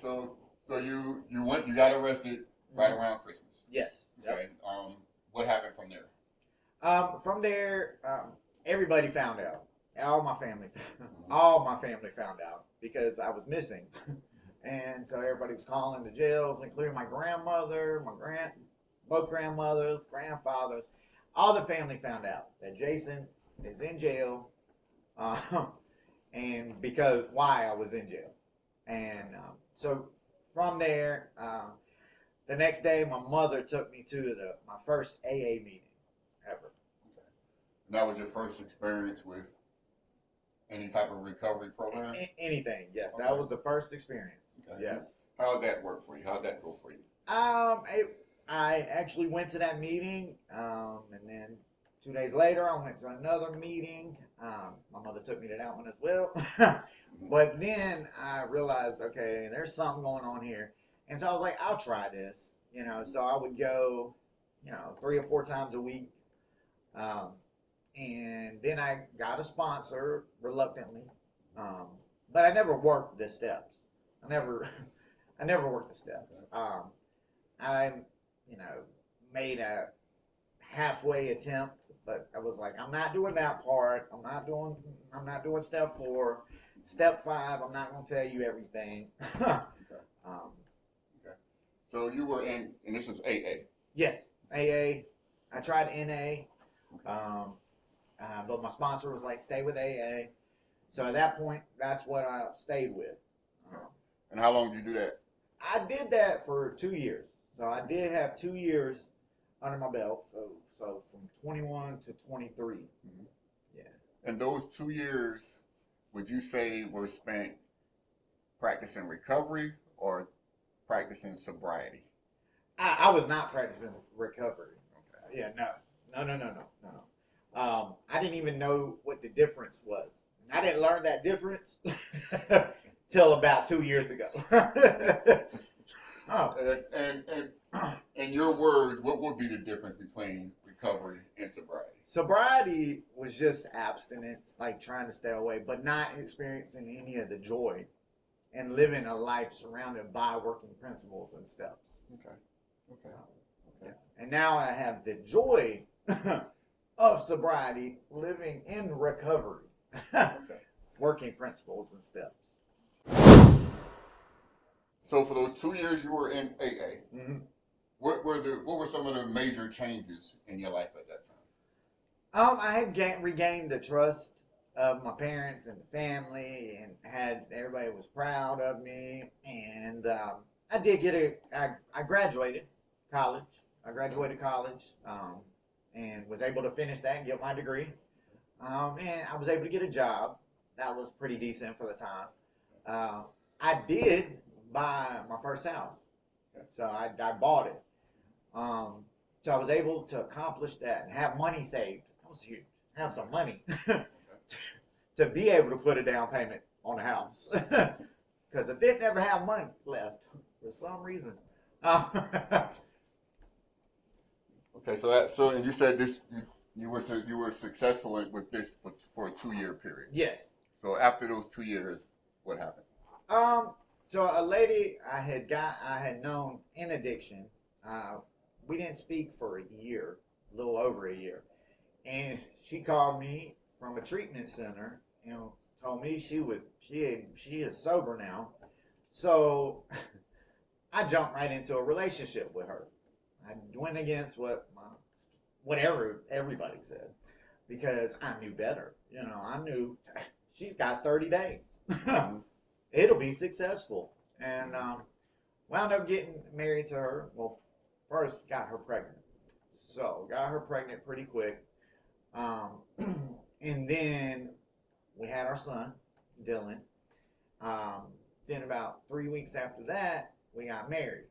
So you got arrested right around Christmas. Yes. Okay. What happened from there? From there, everybody found out. All my family found out because I was missing, and so everybody was calling the jails, including my grandmother, both grandmothers, grandfathers. All the family found out that Jason is in jail, and because why I was in jail, and so from there, the next day, my mother took me to my first AA meeting ever. Okay. And that was your first experience with any type of recovery program? Anything, yes. Okay. That was the first experience. Okay. Yes. How'd that work for you? How'd that go for you? I actually went to that meeting, and then 2 days later, I went to another meeting. My mother took me to that one as well. But then I realized, okay, there's something going on here. And so I was like, I'll try this. So I would go, 3 or 4 times a week. And then I got a sponsor reluctantly. But I never worked the steps. I never worked the steps. I, made a halfway attempt, but I was like, I'm not doing that part. I'm not doing step 4. Step 5, I'm not going to tell you everything. Okay. So you were and this was AA? Yes, AA. I tried NA, but my sponsor was like, stay with AA. So at that point, that's what I stayed with. And how long did you do that? I did that for 2 years. So I did have 2 years under my belt. So from 21 to 23. Mm-hmm. Yeah. And those 2 years, would you say were spent practicing recovery or practicing sobriety? I was not practicing recovery. Okay. Yeah, no. I didn't even know what the difference was. I didn't learn that difference till about 2 years ago. And in your words, what would be the difference between recovery and sobriety? Sobriety was just abstinence, like trying to stay away, but not experiencing any of the joy and living a life surrounded by working principles and steps. Okay. Yeah. And now I have the joy of sobriety, living in recovery, working principles and steps. So for those 2 years you were in AA, Mm-hmm. what were some of the major changes in your life at that time? I had regained the trust of my parents and the family, and everybody was proud of me. And I did get I graduated college. And was able to finish that and get my degree. And I was able to get a job that was pretty decent for the time. I did buy my first house, so I bought it. So I was able to accomplish that and have money saved. That was huge. Have some money to be able to put a down payment on a house, because I didn't ever have money left for some reason. Okay, so and you said this you were successful with this for a 2-year period. Yes. So after those 2 years, what happened? So a lady I had known in addiction, we didn't speak for a year, a little over a year, and she called me from a treatment center, told me she is sober now. So I jumped right into a relationship with her. I went against whatever everybody said, because I knew better. I knew she's got 30 days. It'll be successful. And wound up getting married to her. Well, first got her pregnant. So got her pregnant pretty quick. And then we had our son, Dylan. Then about 3 weeks after that, we got married.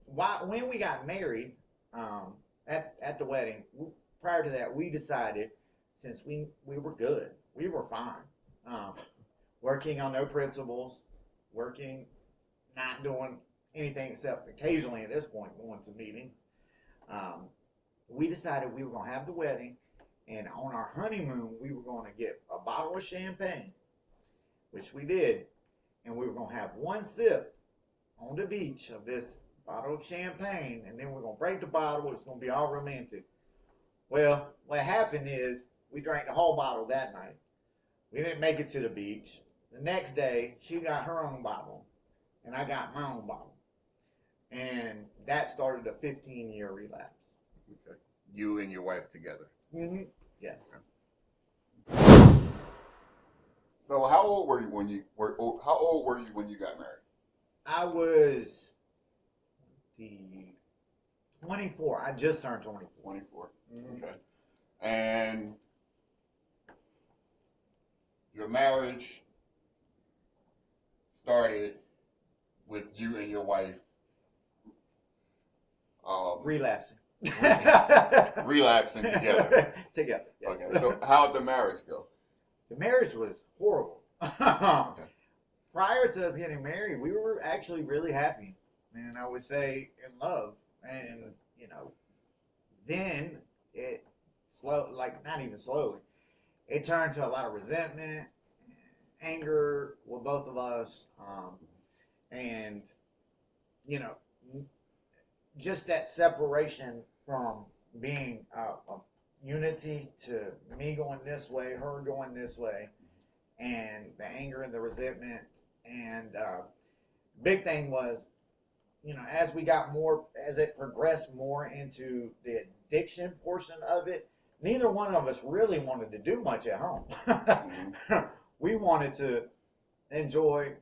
When we got married, at the wedding, prior to that, we decided, since we were good, we were fine, working on no principles, not doing anything except occasionally at this point going to meetings. We decided we were going to have the wedding, and on our honeymoon, we were going to get a bottle of champagne, which we did. and we were going to have one sip on the beach of this bottle of champagne, and then we're going to break the bottle. It's going to be all romantic. Well, what happened is we drank the whole bottle that night. We didn't make it to the beach. The next day, she got her own bottle, and I got my own bottle. And that started a 15-year relapse. Okay. You and your wife together. Mm-hmm. Yes. So how old were you when you got married? I was 24. I just turned 24. 24. Mm-hmm. Okay. And your marriage started with you and your wife relapsing. relapsing together. Together. Yes. Okay. So how'd the marriage go? The marriage was horrible. Okay. Prior to us getting married, we were actually really happy, and I would say in love. And then it not even slowly, it turned to a lot of resentment, anger with both of us, and just that separation from being a unity to me going this way, her going this way, and the anger and the resentment. And big thing was, as it progressed more into the addiction portion of it, neither one of us really wanted to do much at home. Mm-hmm. We wanted to enjoy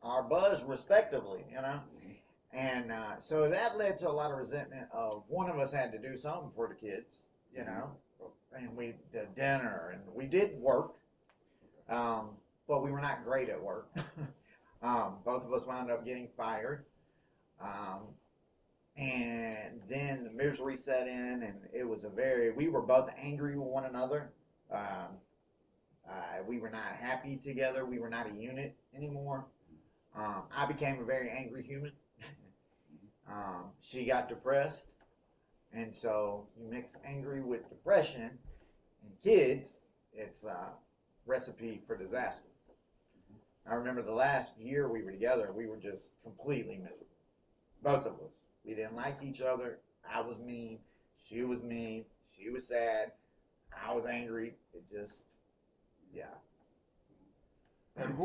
our buzz respectively, Mm-hmm. And so that led to a lot of resentment of one of us had to do something for the kids, and we did dinner, and we did work, but we were not great at work. Both of us wound up getting fired. And then the misery set in, and it was we were both angry with one another. We were not happy together. We were not a unit anymore. I became a very angry human. She got depressed. And so you mix angry with depression and kids, it's a recipe for disaster. I remember the last year we were together, we were just completely miserable. Both of us. We didn't like each other. I was mean. She was mean. She was sad. I was angry. It just, yeah. And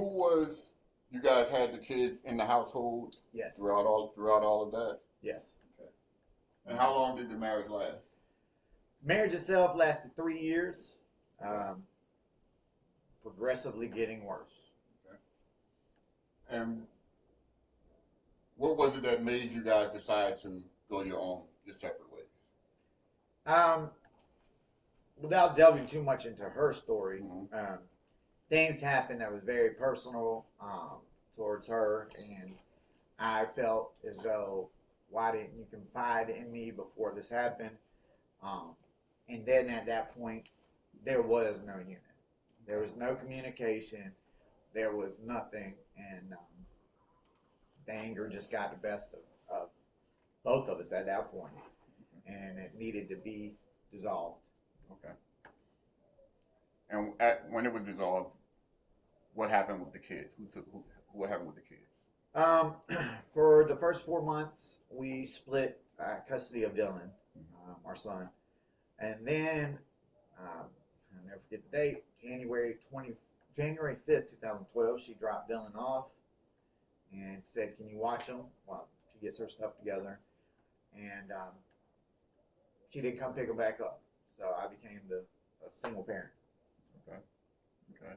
you guys had the kids in the household? Yes. Throughout all of that? Yes. Okay. And how long did the marriage last? Marriage itself lasted 3 years. Progressively getting worse. Okay. And what was it that made you guys decide to go your separate ways? Without delving too much into her story, Mm-hmm. Things happened that was very personal towards her, and I felt as though, why didn't you confide in me before this happened? And then at that point, there was no unit. There was no communication. There was nothing, and the anger just got the best of both of us at that point, and it needed to be dissolved. Okay. And when it was dissolved, what happened with the kids? What happened with the kids? For the first 4 months, we split custody of Dylan, our son, and then I'll never forget the date. January 5th, 2012. She dropped Dylan off and said, "Can you watch him while she gets her stuff together?" And she didn't come pick him back up, so I became a single parent. Okay. Okay.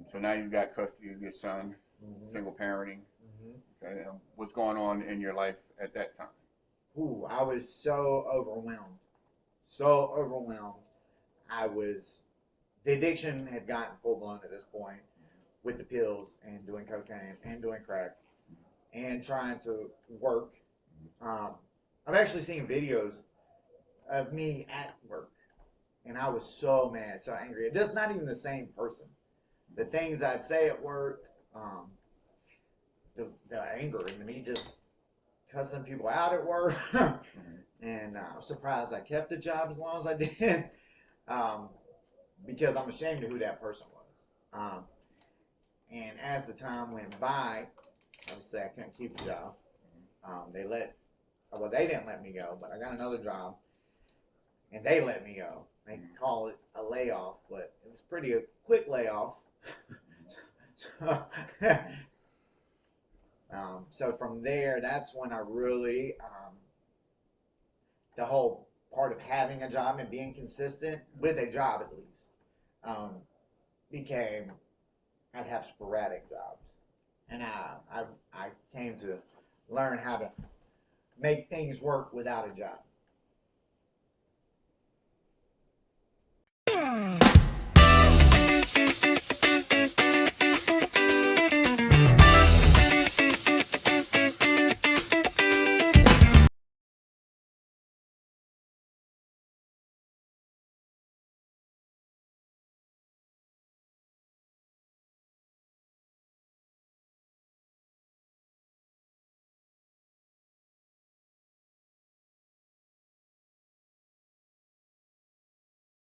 So now you've got custody of your son, single parenting. Mm-hmm. Okay. And what's going on in your life at that time? Ooh, I was so overwhelmed. So overwhelmed. The addiction had gotten full blown at this point with the pills and doing cocaine and doing crack and trying to work. I've actually seen videos of me at work, and I was so mad, so angry. That's not even the same person. The things I'd say at work, the anger in me just cussing people out at work. And I was surprised I kept the job as long as I did, because I'm ashamed of who that person was. And as the time went by, obviously I couldn't keep a job. They didn't let me go, but I got another job, and they let me go. They call it a layoff, but it was pretty a quick layoff. So from there, that's when I really, the whole part of having a job and being consistent with a job at least, became, I'd have sporadic jobs. And I came to learn how to make things work without a job.